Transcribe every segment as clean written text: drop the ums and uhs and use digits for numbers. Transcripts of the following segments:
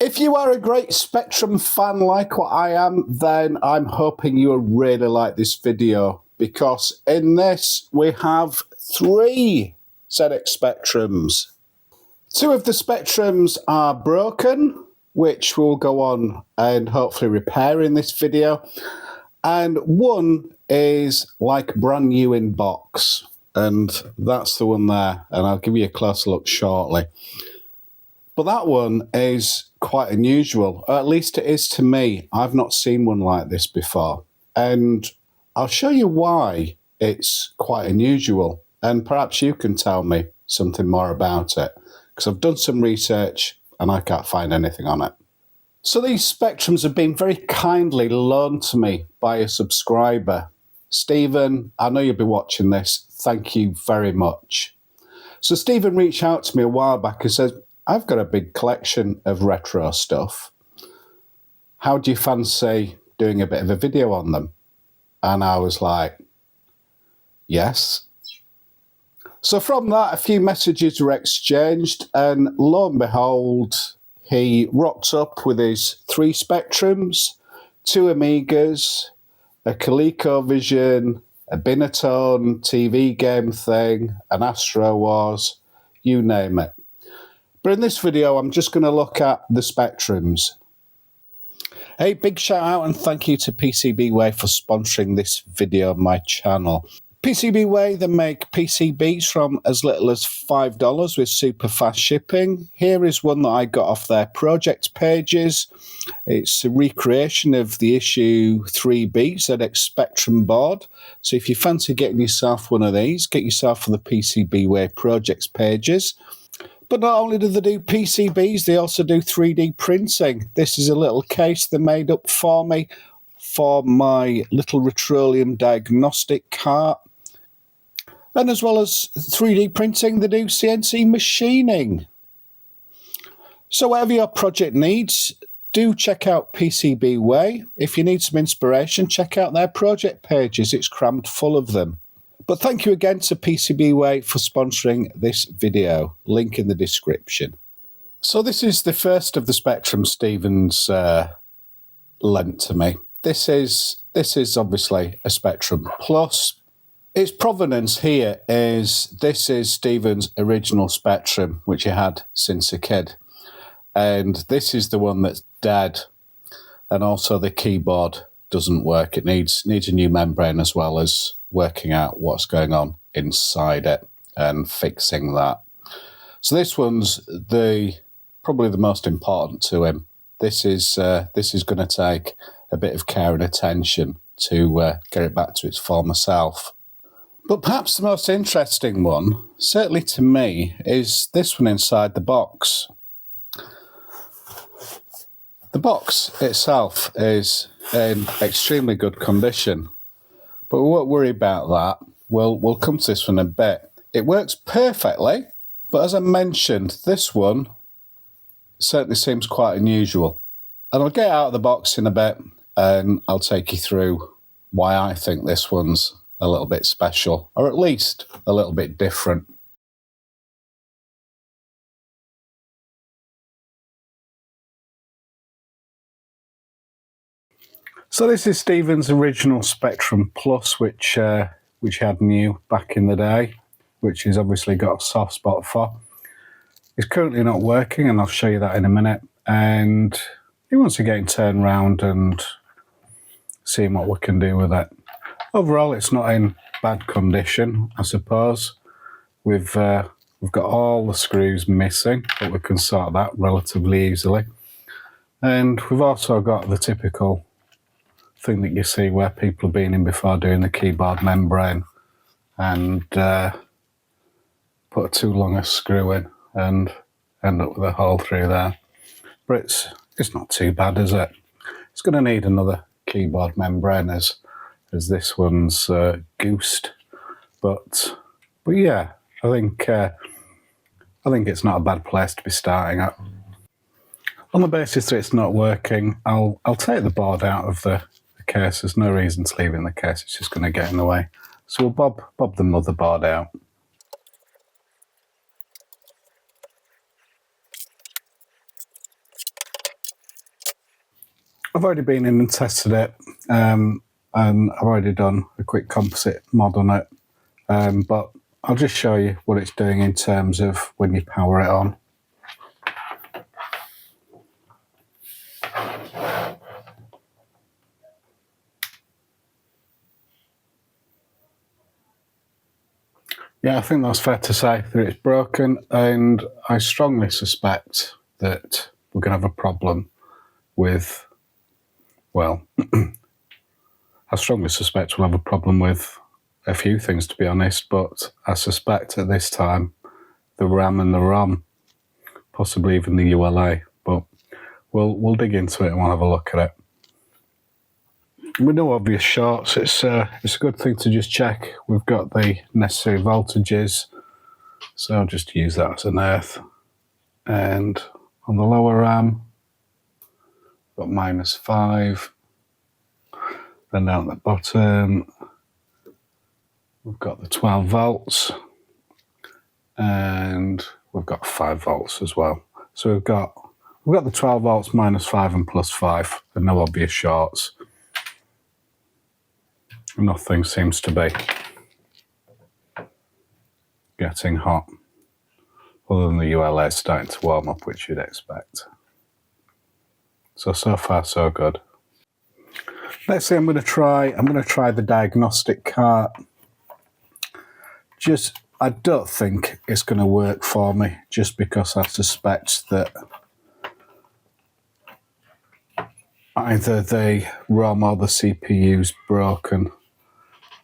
If you are a great Spectrum fan like what I am, then I'm hoping you'll really like this video, because in this we have 3 ZX Spectrums. 2 of the Spectrums are broken, which we'll go on and hopefully repair in this video. And 1 is like brand new in box, and that's the one there, and I'll give you a closer look shortly. But that one is quite unusual, or at least it is to me. I've not seen one like this before, and I'll show you why it's quite unusual, and perhaps you can tell me something more about it, because I've done some research and I can't find anything on it. So these Spectrums have been very kindly loaned to me by a subscriber. Stephen, I know you'll be watching this. Thank you very much. So Stephen reached out to me a while back and said, I've got a big collection of retro stuff. How do you fancy doing a bit of a video on them? And I was like, yes. So from that, a few messages were exchanged, and lo and behold, he rocked up with his 3 Spectrums, 2 Amigas, a ColecoVision, a Binatone TV game thing, an Astro Wars, you name it. But in this video, I'm just going to look at the Spectrums. Hey, big shout out and thank you to PCBWay for sponsoring this video on my channel. PCBWay, they make PCBs from as little as $5 with super fast shipping. Here is one that I got off their project pages. It's a recreation of the issue 3B ZX Spectrum board. So if you fancy getting yourself one of these, get yourself on the PCBWay projects pages. But not only do they do PCBs, they also do 3D printing. This is a little case they made up for me for my little Retroleum diagnostic cart. And as well as 3D printing, they do CNC machining. So whatever your project needs, do check out PCBWay. If you need some inspiration, check out their project pages. It's crammed full of them. But thank you again to PCBWay for sponsoring this video. Link in the description. So this is the first of the Spectrum Stevens lent to me. This is obviously a Spectrum Plus. Its provenance here is, this is Stephen's original Spectrum, which he had since a kid. And this is the one that's dead. And also the keyboard doesn't work. It needs a new membrane, as well as working out what's going on inside it and fixing that. So this one's probably the most important to him. This is going to take a bit of care and attention to get it back to its former self. But perhaps the most interesting one, certainly to me, is this one inside the box. The box itself is in extremely good condition, but we won't worry about that. We'll come to this one in a bit. It works perfectly, but as I mentioned, this one certainly seems quite unusual. And I'll get out of the box in a bit and I'll take you through why I think this one's a little bit special, or at least a little bit different. So this is Stephen's original Spectrum Plus, which had new back in the day, which he's obviously got a soft spot for. It's currently not working, and I'll show you that in a minute. And he wants to get it turned around and seeing what we can do with it. Overall, it's not in bad condition, I suppose. We've got all the screws missing, but we can sort that relatively easily. And we've also got the typical thing that you see where people have been in before doing the keyboard membrane and put too long a screw in and end up with a hole through there. But it's not too bad, is it? It's going to need another keyboard membrane as this one's goosed, but yeah, I think it's not a bad place to be starting at. On the basis that it's not working, I'll take the board out of the case. There's no reason to leave it in the case, it's just going to get in the way. So we'll bob the motherboard out. I've already been in and tested it, and I've already done a quick composite mod on it, but I'll just show you what it's doing in terms of when you power it on. Yeah, I think that's fair to say that it's broken, and I strongly suspect that we're going to have a problem with, well, I strongly suspect we'll have a problem with a few things, to be honest, but I suspect at this time the RAM and the ROM, possibly even the ULA, but we'll dig into it and we'll have a look at it. With no obvious shorts, it's a good thing to just check we've got the necessary voltages, so I'll just use that as an earth. And on the lower RAM, got -5. Then down at the bottom, we've got the 12 volts, and we've got 5 volts as well. So we've got the 12 volts, -5 and +5, and no obvious shorts. Nothing seems to be getting hot, other than the ULA starting to warm up, which you'd expect. So far so good. Next thing I'm going to try the diagnostic cart. I don't think it's going to work for me, just because I suspect that either the ROM or the CPU's broken,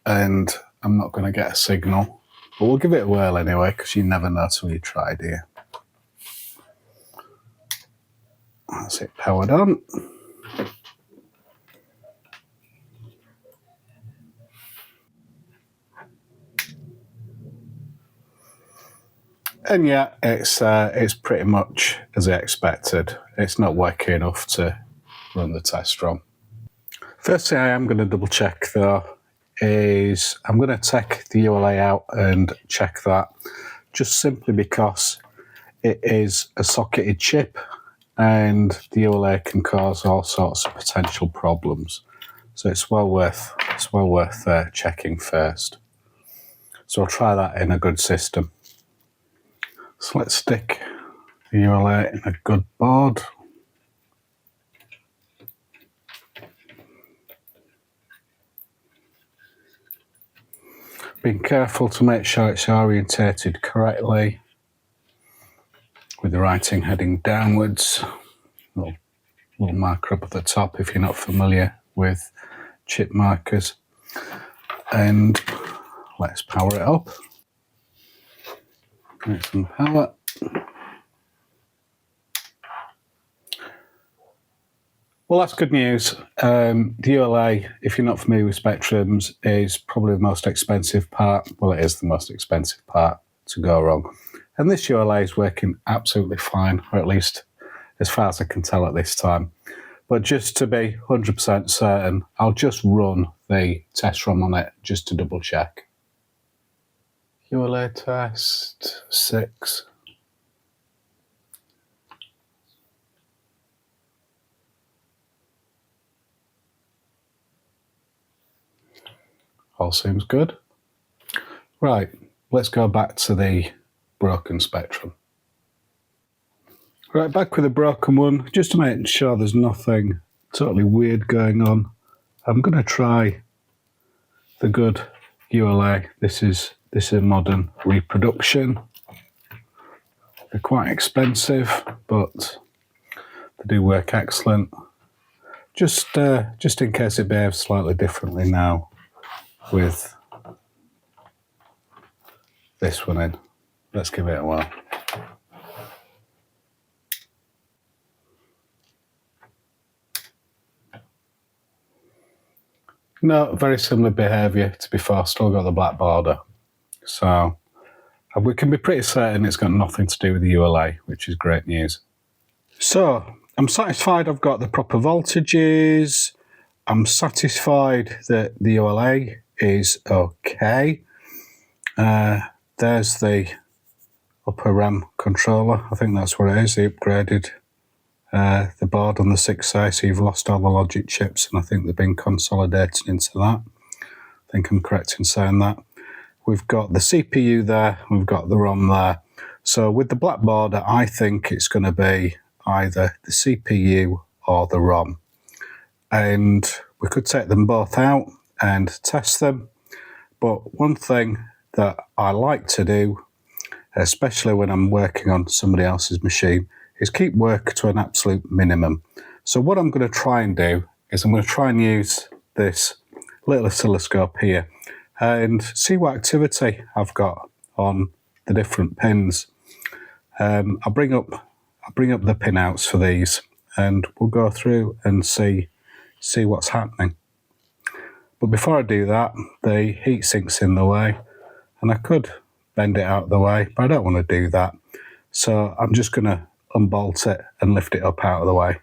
and I'm not going to get a signal. But we'll give it a whirl anyway, because you never know till you try, do you? That's it powered on. And yeah, it's pretty much as I expected. It's not working enough to run the test ROM. First thing I am going to double check though is I'm going to take the ULA out and check that, just simply because it is a socketed chip and the ULA can cause all sorts of potential problems. So it's well worth checking first. So I'll try that in a good system. So let's stick the ULA in a good board. Being careful to make sure it's orientated correctly, with the writing heading downwards. Little marker up at the top if you're not familiar with chip markers. And let's power it up. Get some power. Well, that's good news. The ULA, if you're not familiar with spectrums, is probably the most expensive part. Well, it is the most expensive part to go wrong. And this ULA is working absolutely fine, or at least as far as I can tell at this time. But just to be 100% certain, I'll just run the test ROM on it just to double check. ULA test 6. All seems good. Right, let's go back to the broken spectrum. Right, back with the broken one, just to make sure there's nothing totally weird going on. I'm going to try the good ULA. This is a modern reproduction. They're quite expensive, but they do work excellent. Just in case it behaves slightly differently now with this one in. Let's give it a whirl. No, very similar behaviour to before, still got the black border. So we can be pretty certain it's got nothing to do with the ULA, which is great news. So I'm satisfied I've got the proper voltages. I'm satisfied that the ULA is okay. There's the upper RAM controller. I think that's what it is, the upgraded the board on the 6A, so you've lost all the logic chips, and I think they've been consolidated into that. I think I'm correct in saying that. We've got the CPU there, we've got the ROM there. So with the black border, I think it's going to be either the CPU or the ROM. And we could take them both out and test them. But one thing that I like to do, especially when I'm working on somebody else's machine, is keep work to an absolute minimum. So what I'm going to try and do is I'm going to try and use this little oscilloscope here and see what activity I've got on the different pins. I'll bring up the pinouts for these, and we'll go through and see what's happening. But before I do that, the heat sink's in the way, and I could bend it out of the way, but I don't want to do that. So I'm just going to unbolt it and lift it up out of the way.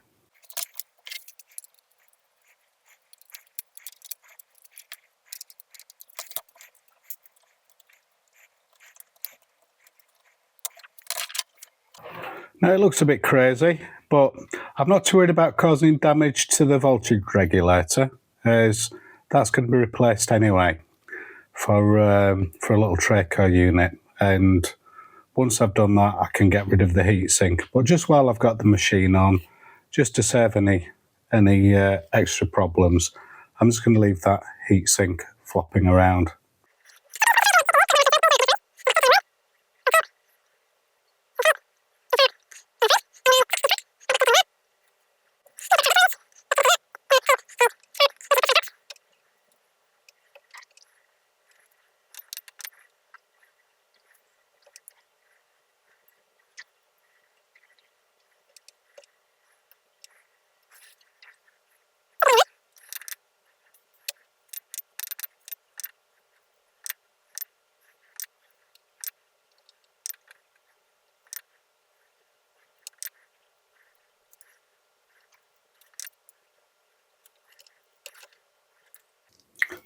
Now it looks a bit crazy, but I'm not too worried about causing damage to the voltage regulator, as that's going to be replaced anyway for a little Traco unit. And once I've done that, I can get rid of the heatsink. But just while I've got the machine on, just to save any extra problems, I'm just going to leave that heatsink flopping around.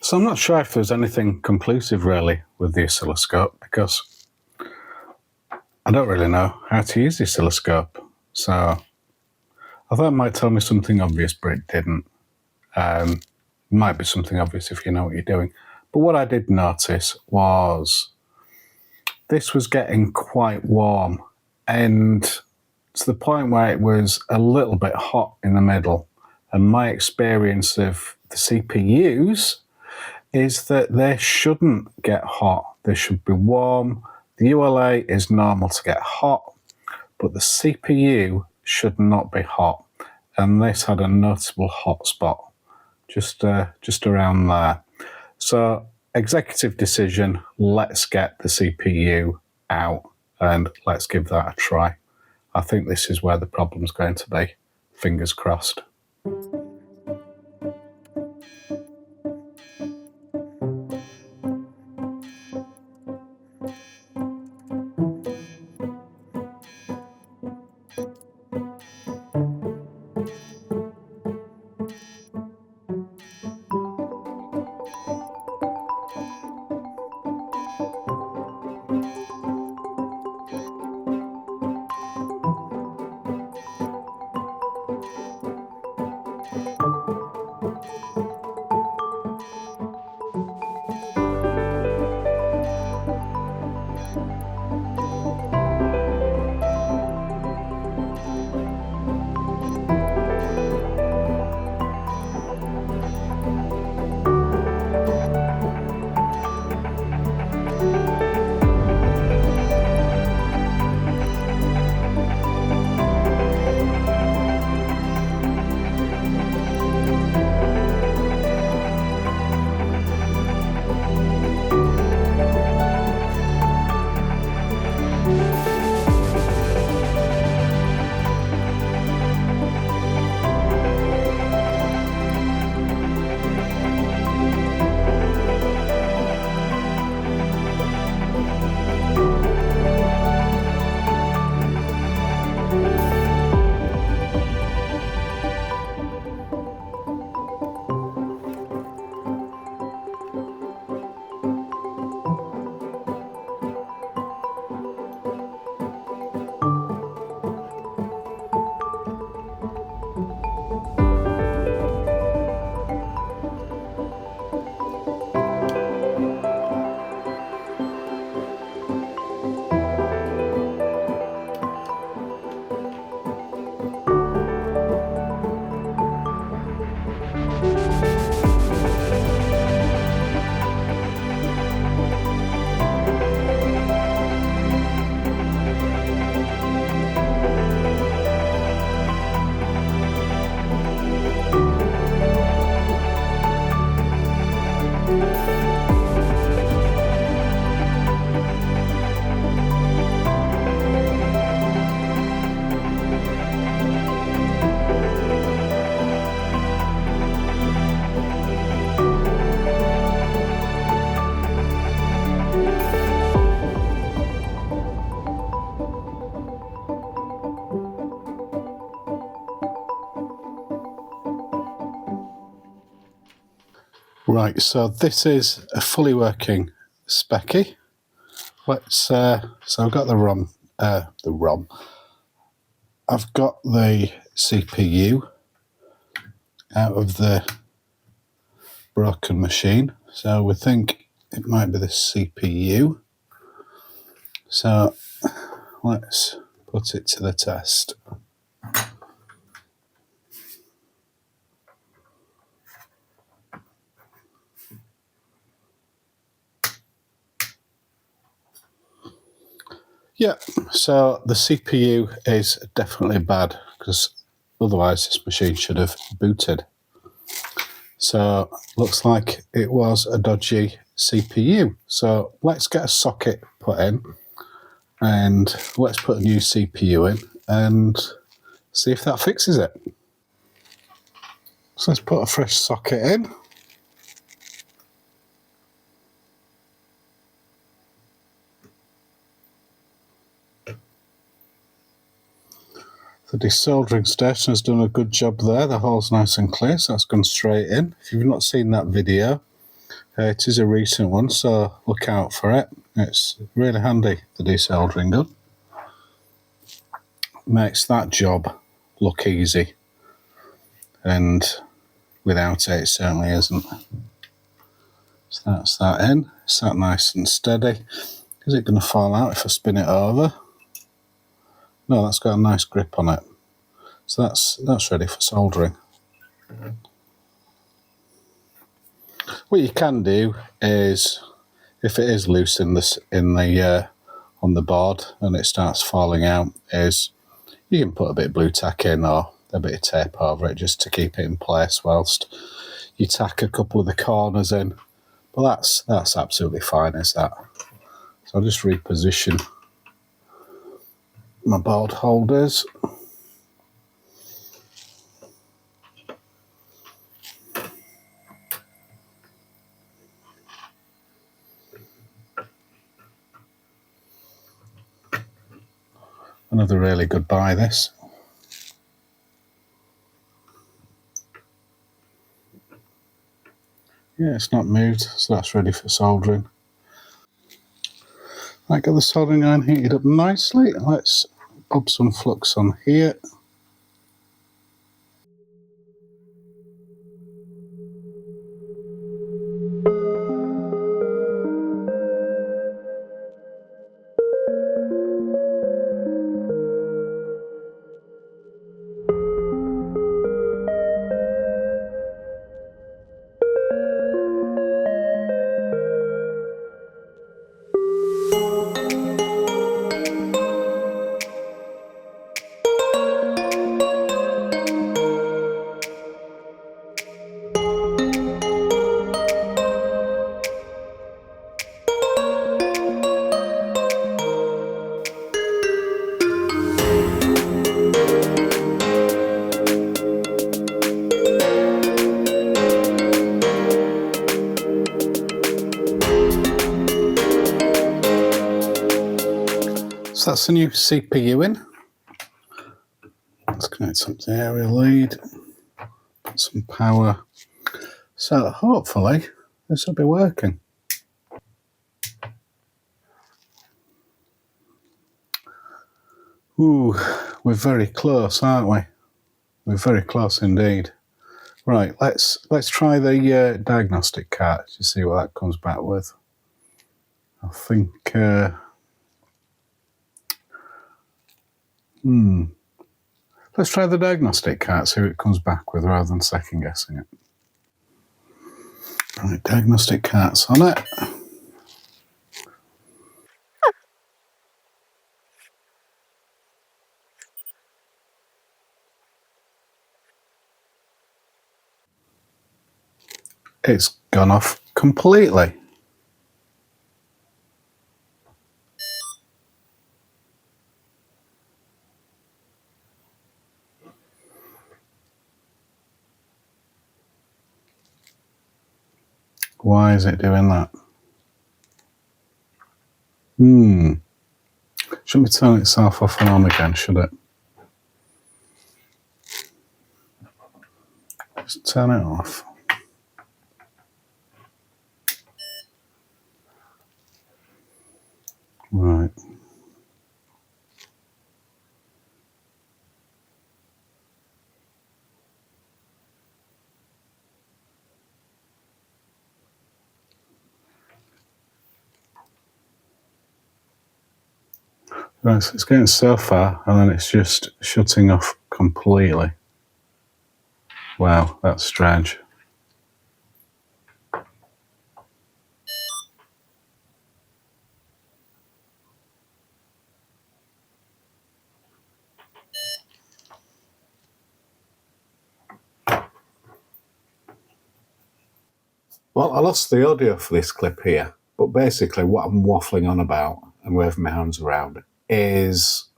So I'm not sure if there's anything conclusive really with the oscilloscope, because I don't really know how to use the oscilloscope. So I thought it might tell me something obvious, but it didn't. It might be something obvious if you know what you're doing. But what I did notice was this was getting quite warm, and to the point where it was a little bit hot in the middle. And my experience of the CPUs is that they shouldn't get hot. They should be warm. The ULA is normal to get hot, but the CPU should not be hot. And this had a noticeable hot spot just around there. So executive decision, let's get the CPU out and let's give that a try. I think this is where the problem's going to be. Fingers crossed. Right, so this is a fully working specky. Let's, so I've got the ROM. I've got the CPU out of the broken machine. So we think it might be the CPU. So let's put it to the test. Yeah, so the CPU is definitely bad because otherwise this machine should have booted. So looks like it was a dodgy CPU. So let's get a socket put in and let's put a new CPU in and see if that fixes it. So let's put a fresh socket in. The desoldering station has done a good job there. The hole's nice and clear, so that's gone straight in. If you've not seen that video, it is a recent one, so look out for it. It's really handy, the desoldering gun. Makes that job look easy, and without it, it certainly isn't. So that's that in. It's that nice and steady. Is it going to fall out if I spin it over? No, that's got a nice grip on it. So that's ready for soldering. What you can do is, if it is loose on the board and it starts falling out, is you can put a bit of blue tack in or a bit of tape over it just to keep it in place whilst you tack a couple of the corners in. But that's absolutely fine, is that? So I'll just reposition my board holders. Another really good buy, this. Yeah, it's not moved, so that's ready for soldering. Right, got the soldering iron heated up nicely. Let's pop some flux on here. So that's the new CPU in. Let's connect up the aerial lead, put some power. So hopefully this will be working. Ooh, we're very close, aren't we? We're very close indeed. Right, let's try the diagnostic cart to see what that comes back with. I think let's try the diagnostic cart, see what it comes back with rather than second guessing it. Right, diagnostic cart's on it. It's gone off completely. Why is it doing that? Shouldn't be turning itself off and on again, should it? Just turn it off. Right, so it's getting so far and then it's just shutting off completely. Wow, that's strange. Well, I lost the audio for this clip here, but basically what I'm waffling on about and waving my hands around is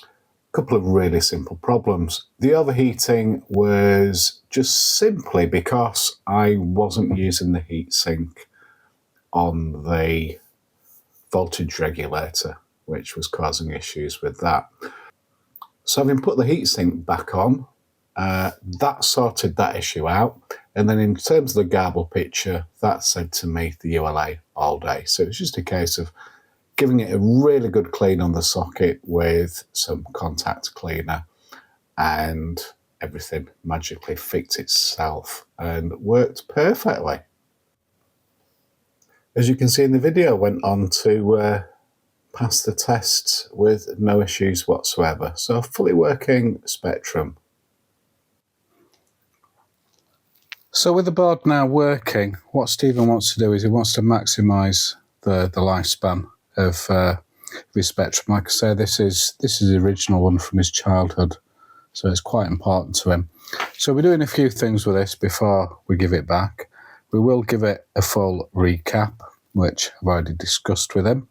a couple of really simple problems. The overheating was just simply because I wasn't using the heatsink on the voltage regulator, which was causing issues with that. So having put the heatsink back on, that sorted that issue out. And then in terms of the garble picture, that said to me the ULA all day. So it's just a case of giving it a really good clean on the socket with some contact cleaner, and everything magically fixed itself and worked perfectly. As you can see in the video, I went on to pass the tests with no issues whatsoever. So fully working Spectrum. So with the board now working, what Stephen wants to do is he wants to maximise the lifespan of his Spectrum. Like I say, this is the original one from his childhood, so it's quite important to him. So we're doing a few things with this before we give it back. We will give it a full recap, which I've already discussed with him,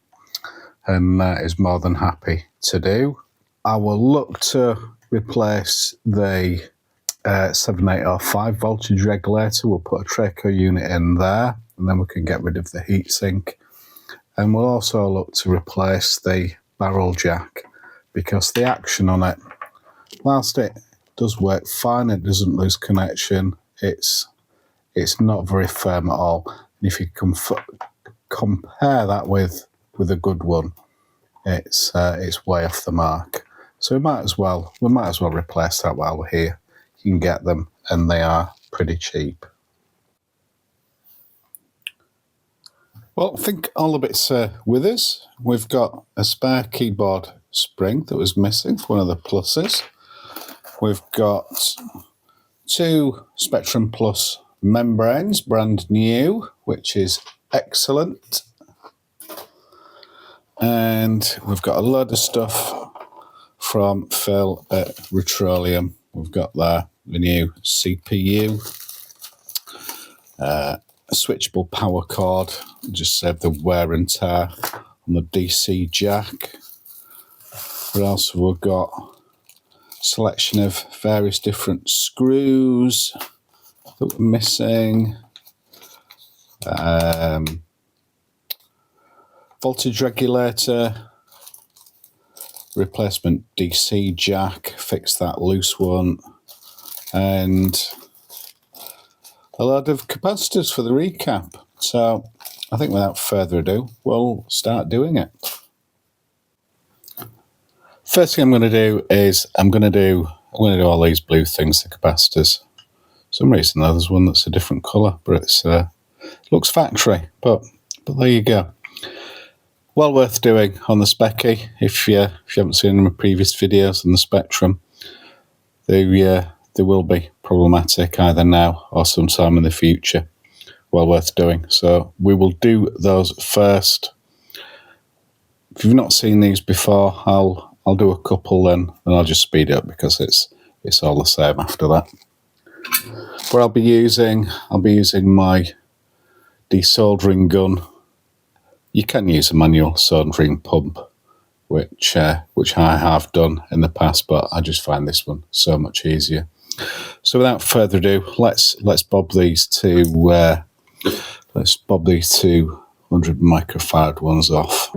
and is more than happy to do. I will look to replace the 7805 voltage regulator. We'll put a Traco unit in there, and then we can get rid of the heatsink. And we'll also look to replace the barrel jack, because the action on it, whilst it does work fine, it doesn't lose connection, it's not very firm at all. And if you compare that with a good one, it's way off the mark. So we might as well replace that while we're here. You can get them, and they are pretty cheap. Well, I think all the bits are with us. We've got a spare keyboard spring that was missing for one of the pluses. We've got 2 Spectrum Plus membranes, brand new, which is excellent. And we've got a load of stuff from Phil at Retroleum. We've got there the new CPU, a switchable power cord, just save the wear and tear on the DC jack. What else have we got? Selection of various different screws that we're missing. Voltage regulator, replacement DC jack, fix that loose one, and a load of capacitors for the recap. So I think without further ado, we'll start doing it. First thing I'm going to do is I'm going to do all these blue things, the capacitors. For some reason though, there's one that's a different colour, but it's looks factory. But there you go. Well worth doing on the Specky. If you haven't seen my previous videos on the Spectrum, they will be problematic either now or sometime in the future. Well worth doing. So we will do those first. If you've not seen these before, I'll do a couple then, and I'll just speed it up because it's all the same after that. What I'll be using my desoldering gun. You can use a manual soldering pump, which I have done in the past, but I just find this one so much easier. So without further ado, let's bob these two 100 microfarad ones off.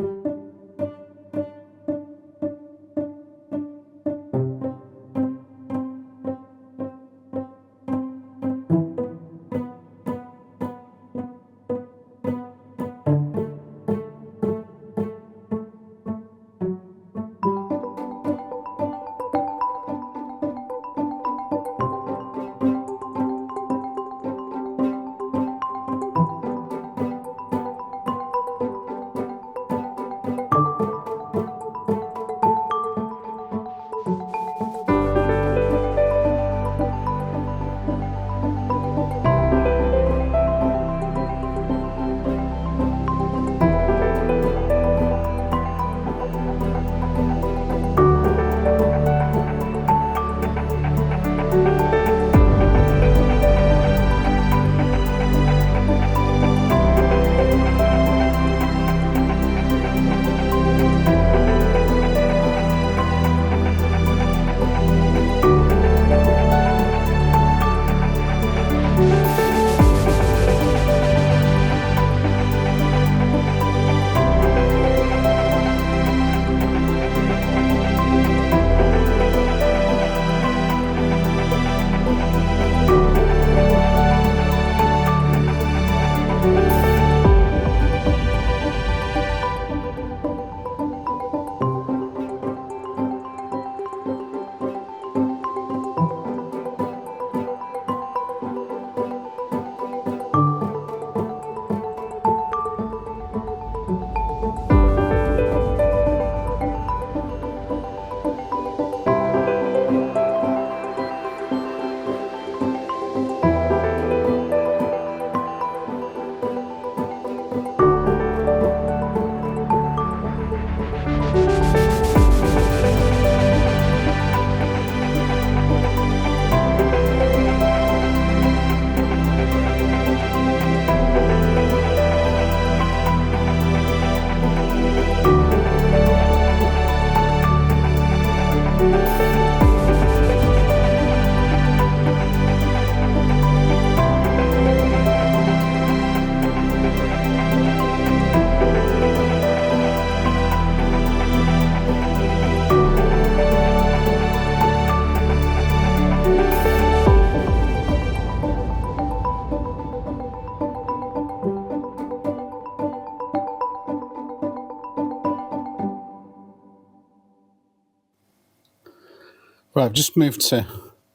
Right, I've just moved to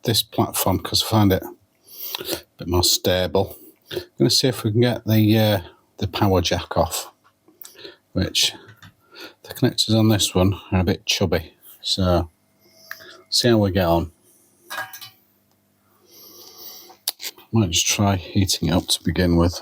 this platform because I find it a bit more stable. I'm going to see if we can get the power jack off, which the connectors on this one are a bit chubby. So, see how we get on. Might just try heating it up to begin with.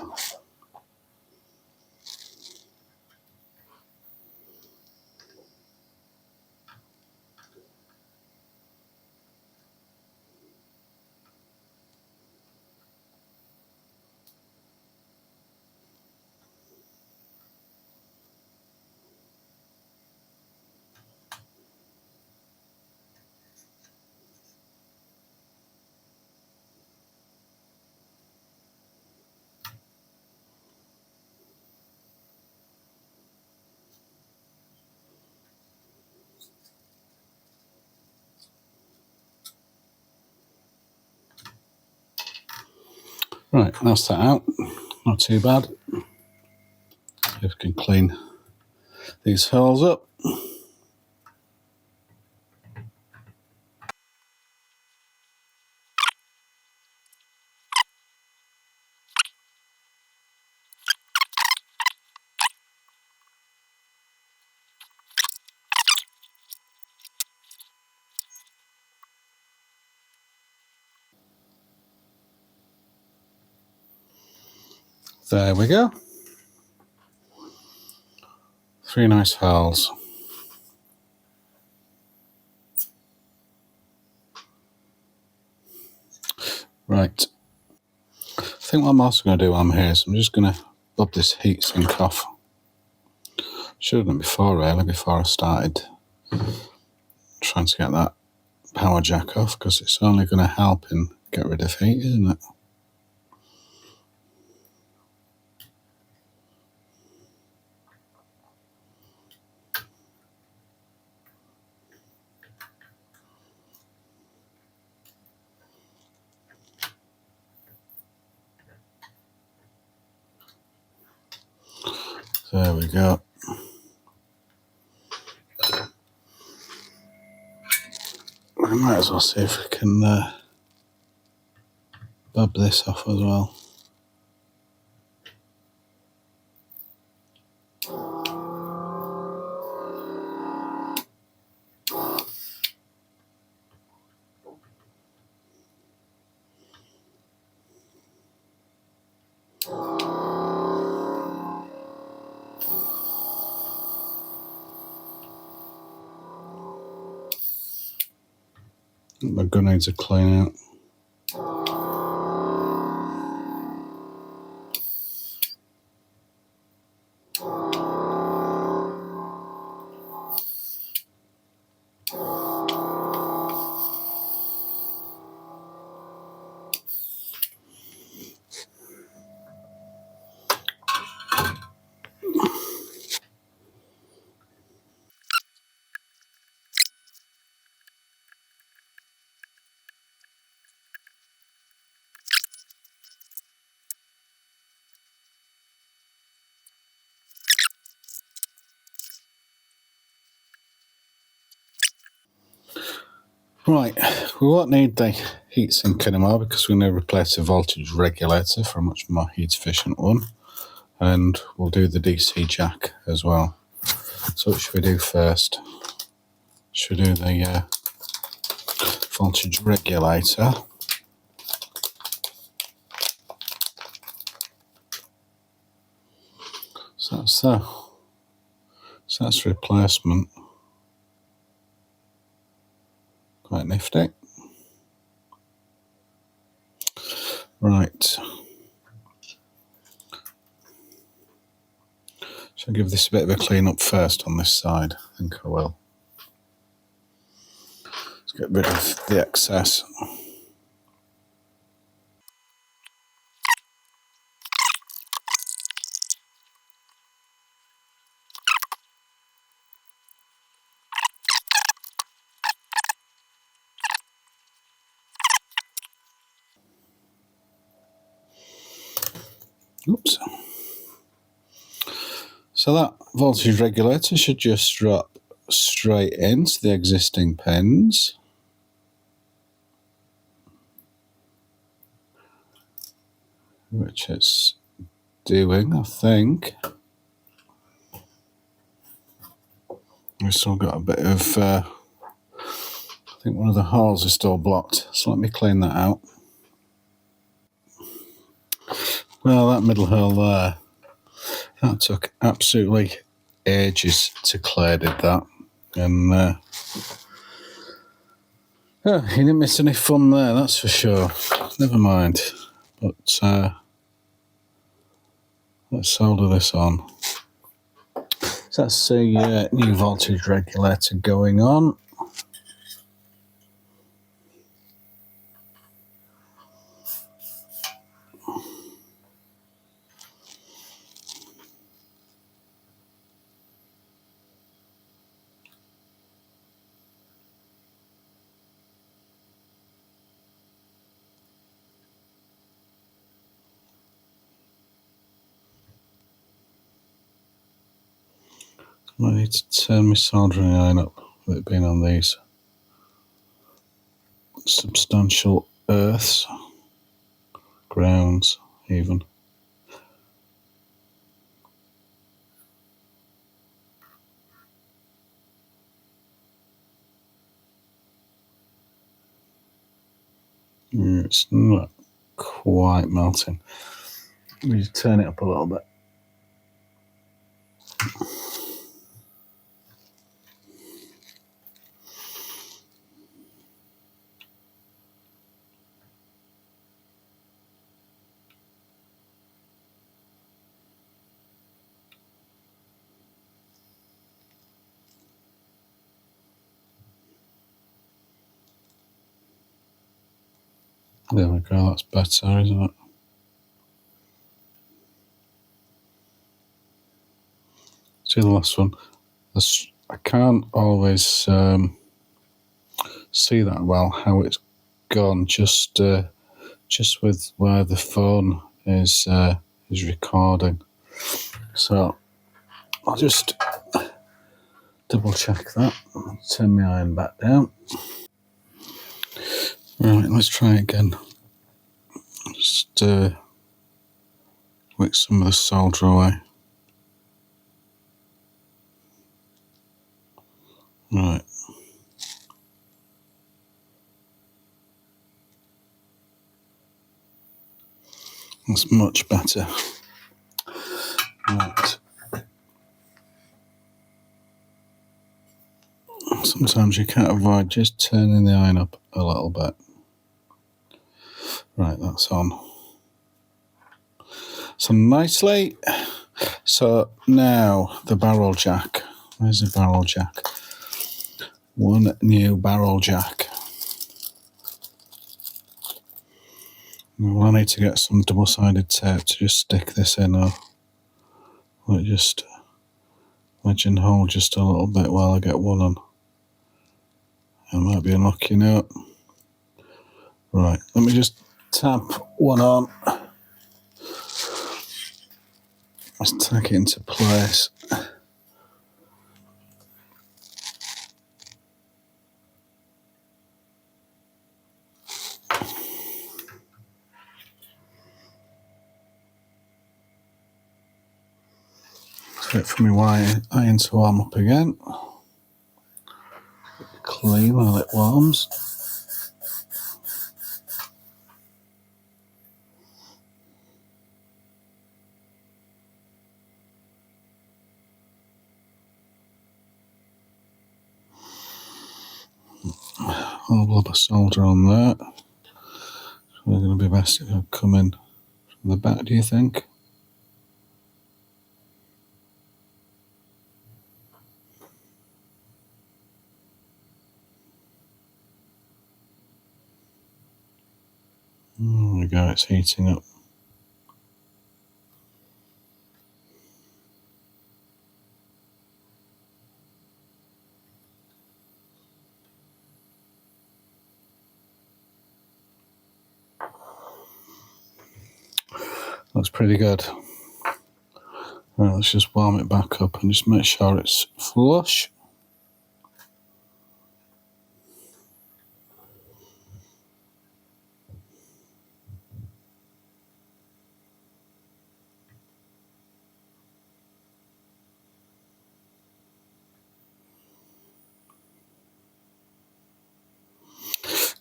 Right, that's that out. Not too bad. If we can clean these holes up. There we go. 3 nice holes. Right. I think what I'm also going to do while I'm here is I'm just going to bob this heatsink off. Should have done before, really, before I started trying to get that power jack off, because it's only going to help and get rid of heat, isn't it? There we go. We might as well see if we can bob this off as well. My gun needs a clean out. Right, we won't need the heatsink anymore because we're going to replace the voltage regulator for a much more heat efficient one, and we'll do the DC jack as well. So what should we do first? Should we do the voltage regulator? So that's replacement. Quite nifty. Right. Shall I give this a bit of a clean up first on this side? I think I will. Let's get rid of the excess. Oops. So that voltage regulator should just drop straight into the existing pins. Which it's doing, I think. We've still got a bit of, I think one of the holes is still blocked, so let me clean that out. Well, that middle hole there, that took absolutely ages to clear, did that. And oh, he didn't miss any fun there, that's for sure. Never mind. But let's solder this on. So that's the new voltage regulator going on. I need to turn my soldering iron up with it being on these substantial earths, grounds even. It's not quite melting. Let me just turn it up a little bit. There we go, that's better, isn't it? See the last one. I can't always see that well how it's gone, just with where the phone is recording. So I'll just double check that. I'll turn my iron back down. Right, let's try again. Just wick some of the solder away. Right. That's much better. Right. Sometimes you can't avoid just turning the iron up a little bit. Right, that's on. So nicely. So now the barrel jack. Where's the barrel jack? One new barrel jack. Well, I need to get some double-sided tape to just stick this in, or just wedge and hold just a little bit while I get one on. I might be unlucky now. Right, let me just tap one on. Let's tack it into place. Wait for my iron to warm up again. Clean while it warms. Whole blob of solder on there. So they're going to be best if I come in from the back, do you think? There we go, it's heating up. Looks pretty good. Right, let's just warm it back up and just make sure it's flush.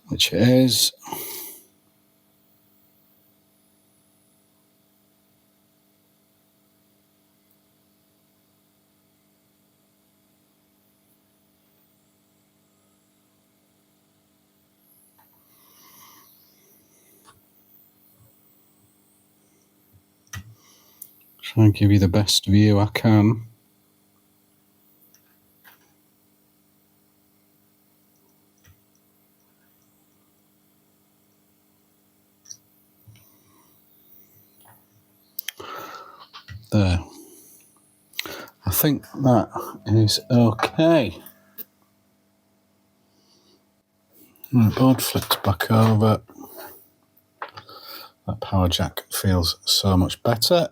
Which it is. Try and give you the best view I can. There. I think that is okay. Right, board flipped back over. That power jack feels so much better.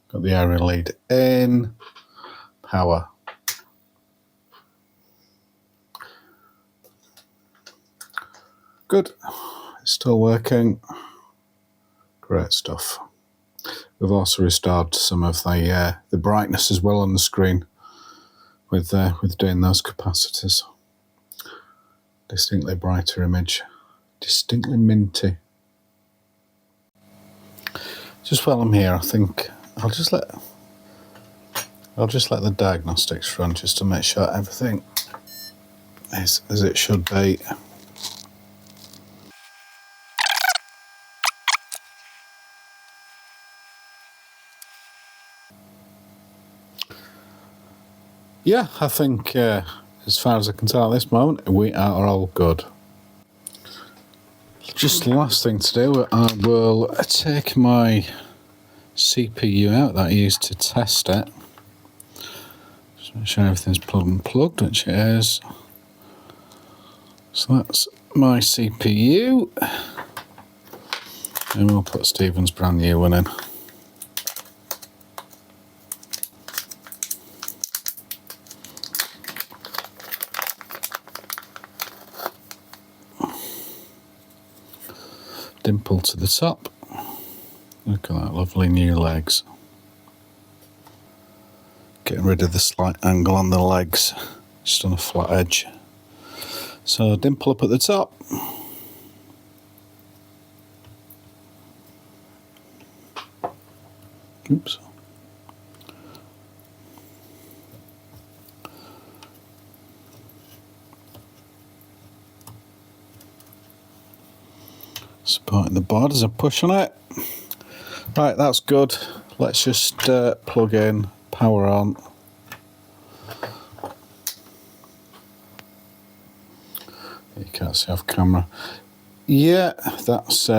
Got the area lead in. Power. Good. It's still working. Great stuff. We've also restored some of the brightness as well on the screen with doing those capacitors. Distinctly brighter image. Distinctly minty. Just while I'm here, I think I'll just let the diagnostics run just to make sure everything is as it should be. Yeah, I think as far as I can tell at this moment, we are all good. Just the last thing to do, I will take my CPU out that I used to test it. Just make sure everything's plugged and plugged, which it is. So that's my CPU. And we'll put Stephen's brand new one in. Dimple to the top. Look at that lovely new legs. Getting rid of the slight angle on the legs, just on a flat edge. So dimple up at the top. Oops. Supporting the board as I push on it. Right, that's good. Let's just plug in, power on. You can't see off camera. Yeah, that's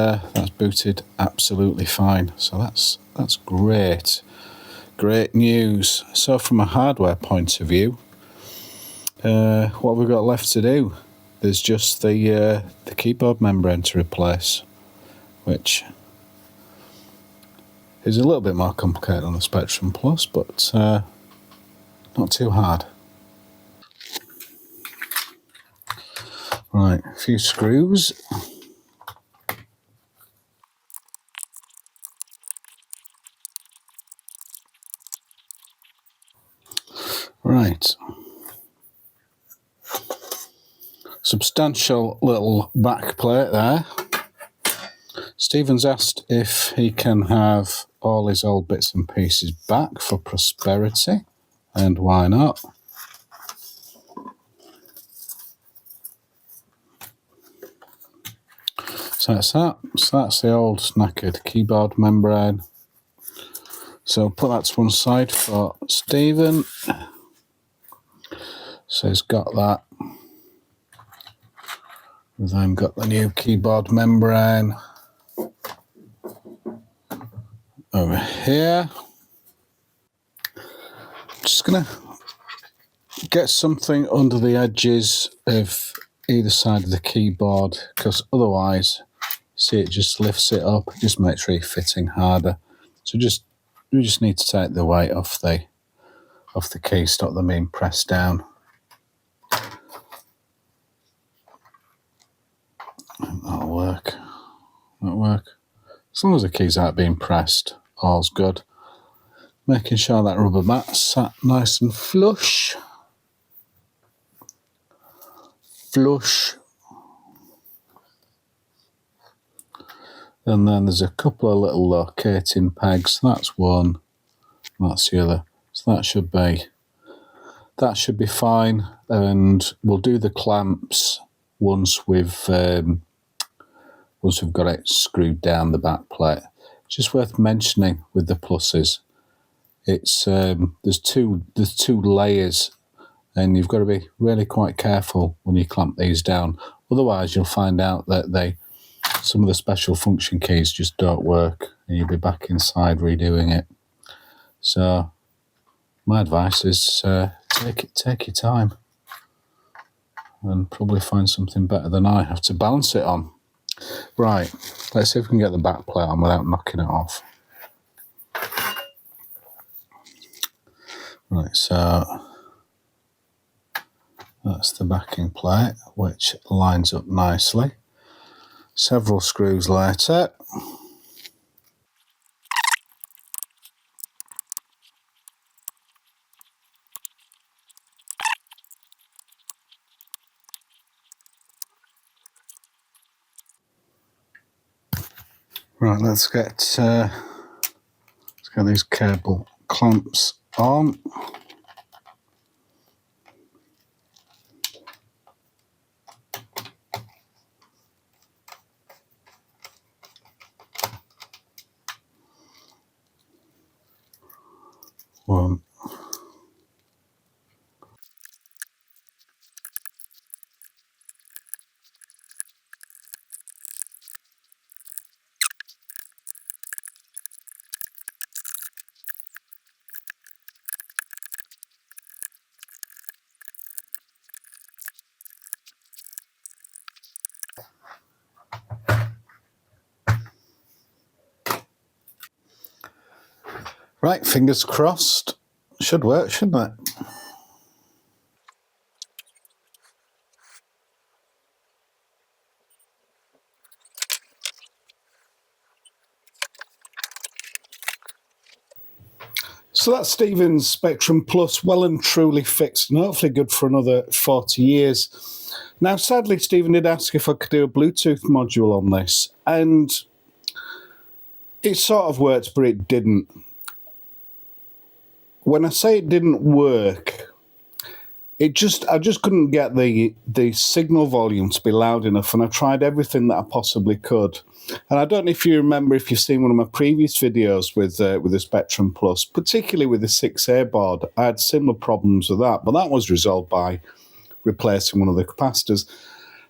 booted absolutely fine. So that's great. Great news. So from a hardware point of view, what we've got left to do, there's just the keyboard membrane to replace, which is a little bit more complicated on the Spectrum Plus, but not too hard. Right, a few screws. Right. Substantial little back plate there. Stephen's asked if he can have all his old bits and pieces back for prosperity, and why not? So that's that. So that's the old knackered keyboard membrane. So put that to one side for Stephen. So he's got that. We've then got the new keyboard membrane over here. Just gonna get something under the edges of either side of the keyboard, because otherwise, see, it just lifts it up, it just makes refitting harder. So we just need to take the weight off the key, stop them being pressed down. That'll work. That'll work. As long as the keys aren't being pressed, all's good. Making sure that rubber mat's sat nice and flush. Flush. And then there's a couple of little locating pegs. That's one, that's the other. So that should be fine. And we'll do the clamps once we've got it screwed down the back plate. Just worth mentioning with the pluses, it's there's two layers, and you've got to be really quite careful when you clamp these down. Otherwise, you'll find out that some of the special function keys just don't work, and you'll be back inside redoing it. So my advice is take your time, and probably find something better than I have to balance it on. Right, let's see if we can get the back plate on without knocking it off. Right, so that's the backing plate, which lines up nicely. Several screws later. Right, let's get these cable clamps on. One. Right, fingers crossed. Should work, shouldn't it? So that's Stephen's Spectrum Plus, well and truly fixed, and hopefully good for another 40 years. Now, sadly, Stephen did ask if I could do a Bluetooth module on this, and it sort of worked, but it didn't. When I say it didn't work, I just couldn't get the signal volume to be loud enough, and I tried everything that I possibly could. And I don't know if you remember, if you've seen one of my previous videos with the Spectrum Plus, particularly with the 6A board, I had similar problems with that, but that was resolved by replacing one of the capacitors.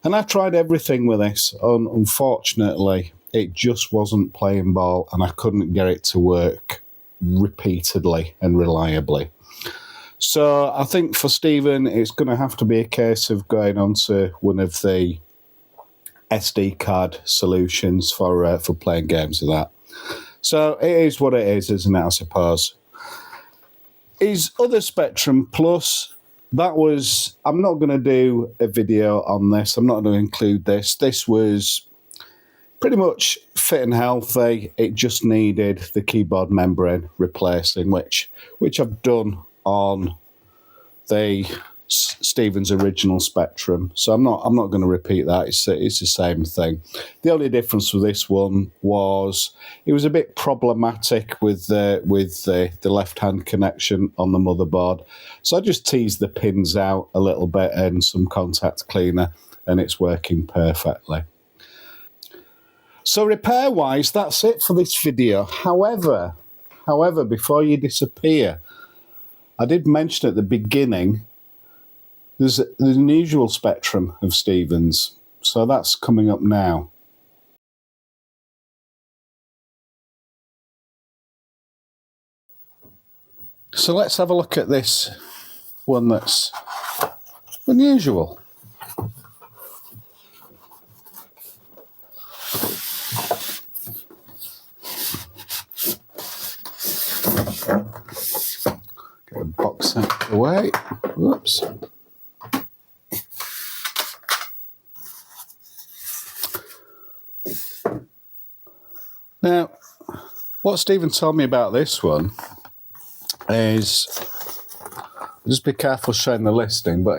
And I tried everything with this, and unfortunately, it just wasn't playing ball, and I couldn't get it to work repeatedly and reliably. So I think for Stephen, it's going to have to be a case of going on to one of the SD card solutions for playing games with that. So it is what it is, isn't it, I suppose. His other Spectrum Plus, that was, I'm not going to do a video on this. I'm not going to include this. This was pretty much fit and healthy. It just needed the keyboard membrane replacing, which I've done on the Stevens original Spectrum, so I'm not going to repeat that. It's the same thing. The only difference with this one was it was a bit problematic with the left hand connection on the motherboard. So I just teased the pins out a little bit and some contact cleaner, and it's working perfectly. So repair wise, that's it for this video. However, before you disappear, I did mention at the beginning there's an unusual Spectrum of Stevens, so that's coming up now. So let's have a look at this one that's unusual. Get a box out of the way. Whoops. Now, what Stephen told me about this one is, just be careful showing the listing, but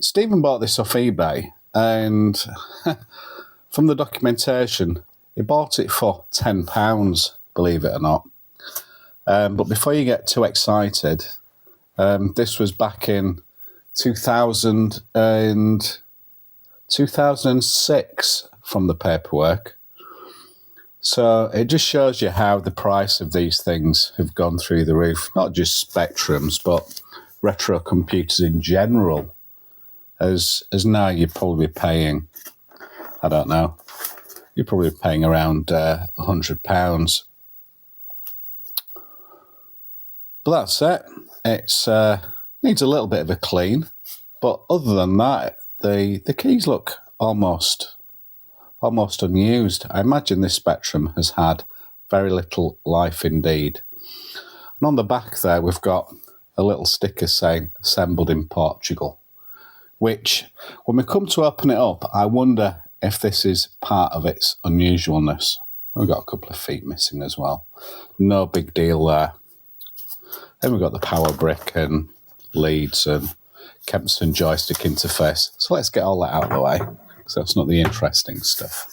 Stephen bought this off eBay, and from the documentation, he bought it for £10, believe it or not. But before you get too excited, this was back in 2006 from the paperwork. So it just shows you how the price of these things have gone through the roof. Not just Spectrums, but retro computers in general. As now you're probably paying, I don't know, you're probably paying around £100. But that's it. It's needs a little bit of a clean. But other than that, the keys look almost unused. I imagine this Spectrum has had very little life indeed. And on the back there, we've got a little sticker saying assembled in Portugal, which when we come to open it up, I wonder if this is part of its unusualness. We've got a couple of feet missing as well. No big deal there. Then we've got the power brick and leads and Kempston joystick interface. So let's get all that out of the way, because that's not the interesting stuff.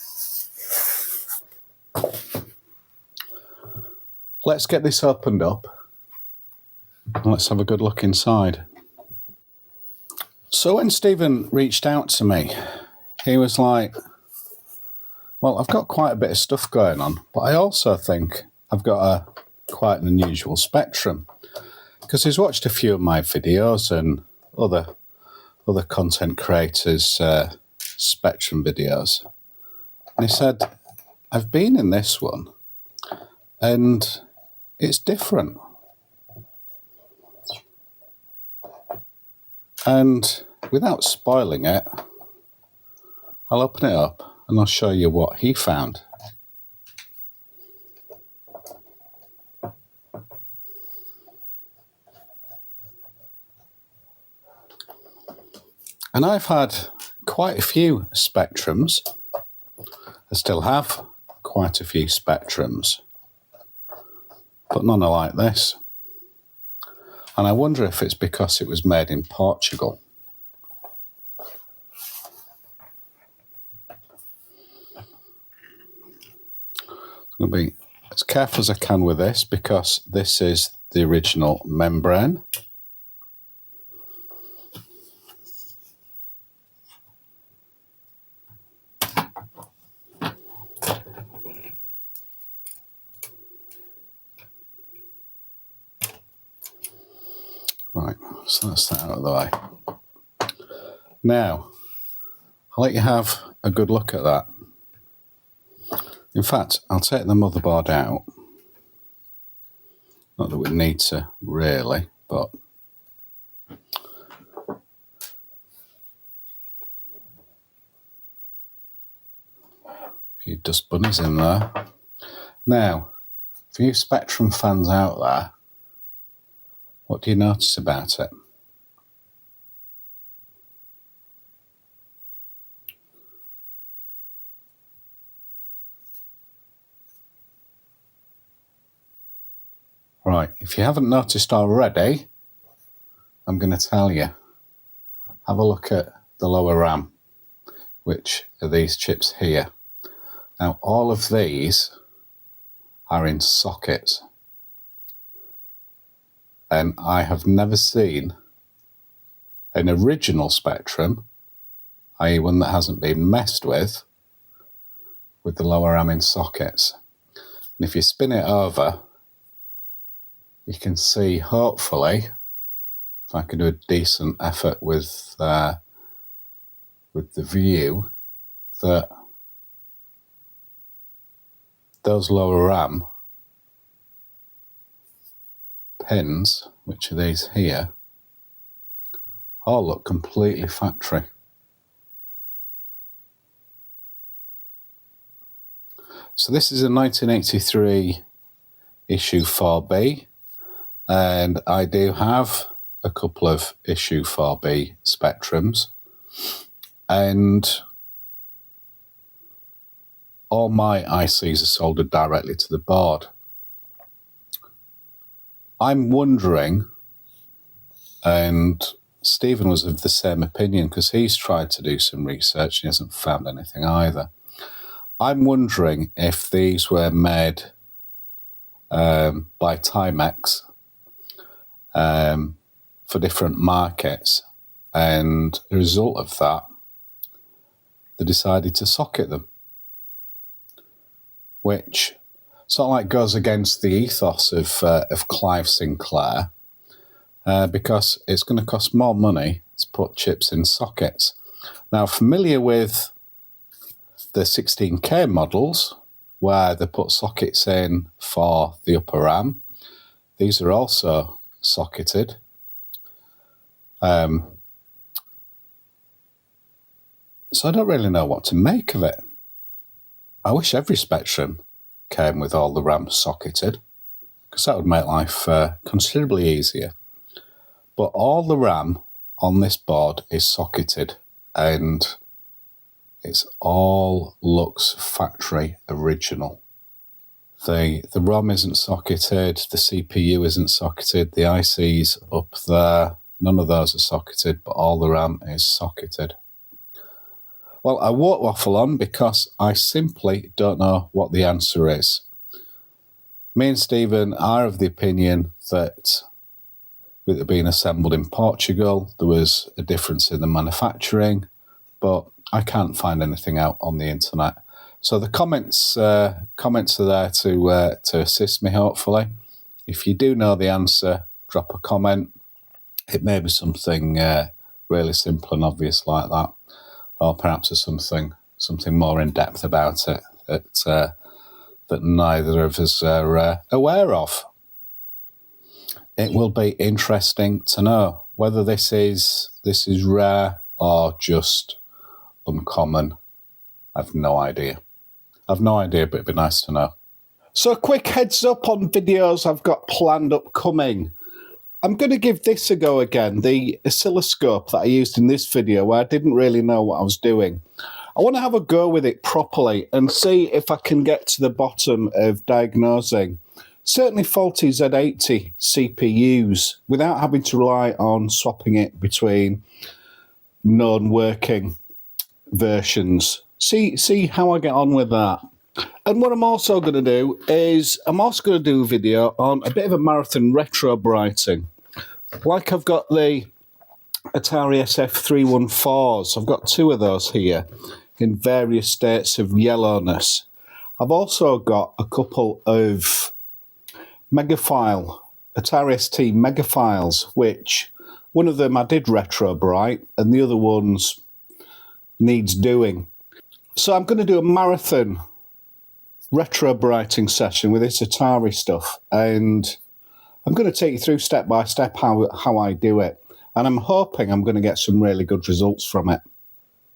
Let's get this opened up and let's have a good look inside. So when Stephen reached out to me, he was like, well, I've got quite a bit of stuff going on, but I also think I've got quite an unusual Spectrum, because he's watched a few of my videos and other content creators' Spectrum videos. And he said, I've been in this one and it's different. And without spoiling it, I'll open it up and I'll show you what he found. And I've had quite a few Spectrums. I still have quite a few Spectrums, but none are like this. And I wonder if it's because it was made in Portugal. I'm going to be as careful as I can with this, because this is the original membrane. Right, so that's that out of the way. Now, I'll let you have a good look at that. In fact, I'll take the motherboard out. Not that we need to really, but a few dust bunnies in there. Now, for you Spectrum fans out there, what do you notice about it? Right, if you haven't noticed already, I'm going to tell you. Have a look at the lower RAM, which are these chips here. Now, all of these are in sockets. And I have never seen an original Spectrum, i.e. one that hasn't been messed with the lower RAM in sockets. And if you spin it over, you can see, hopefully, if I can do a decent effort with the view, that those lower RAM pins, which are these here, all look completely factory. So this is a 1983 issue 4B, and I do have a couple of issue 4B Spectrums, and all my ICs are soldered directly to the board. I'm wondering, and Stephen was of the same opinion because he's tried to do some research and he hasn't found anything either. I'm wondering if these were made by Timex for different markets, and as a result of that, they decided to socket them, which sort of like goes against the ethos of Clive Sinclair, because it's going to cost more money to put chips in sockets. Now, familiar with the 16K models, where they put sockets in for the upper RAM, these are also socketed. So I don't really know what to make of it. I wish every Spectrum came with all the RAM socketed, because that would make life considerably easier. But all the RAM on this board is socketed, and it all looks factory original. The ROM isn't socketed, the CPU isn't socketed, the IC's up there, none of those are socketed, but all the RAM is socketed. Well, I won't waffle on because I simply don't know what the answer is. Me and Stephen are of the opinion that with it being assembled in Portugal, there was a difference in the manufacturing, but I can't find anything out on the internet. So the comments are there to assist me, hopefully. If you do know the answer, drop a comment. It may be something really simple and obvious like that, or perhaps there's something more in depth about it that neither of us are aware of. It will be interesting to know whether this is rare or just uncommon. I've no idea. But it'd be nice to know. So a quick heads up on videos I've got planned upcoming. I'm going to give this a go again, the oscilloscope that I used in this video where I didn't really know what I was doing. I want to have a go with it properly and see if I can get to the bottom of diagnosing certainly faulty Z80 CPUs without having to rely on swapping it between known working versions. See how I get on with that. And what I'm also going to do is I'm also going to do a video on a bit of a marathon retro brighting. Like I've got the Atari SF314s. I've got two of those here in various states of yellowness. I've also got a couple of Megafile, Atari ST Megafiles, which one of them I did retro bright and the other one's needs doing. So I'm going to do a marathon retro brighting session with this Atari stuff, and I'm going to take you through step by step how I do it, and I'm hoping I'm going to get some really good results from it.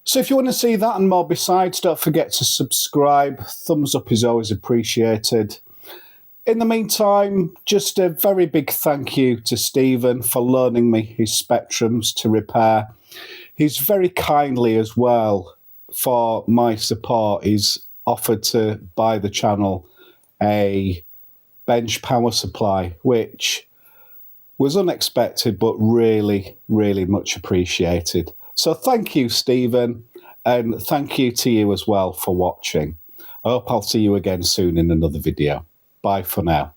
So if you want to see that and more besides, don't forget to subscribe. Thumbs up is always appreciated. In the meantime, just a very big thank you to Stephen for loaning me his Spectrums to repair. He's very kindly as well, for my support, he's offered to buy the channel a bench power supply, which was unexpected, but really, really much appreciated. So thank you, Stephen, and thank you to you as well for watching. I hope I'll see you again soon in another video. Bye for now.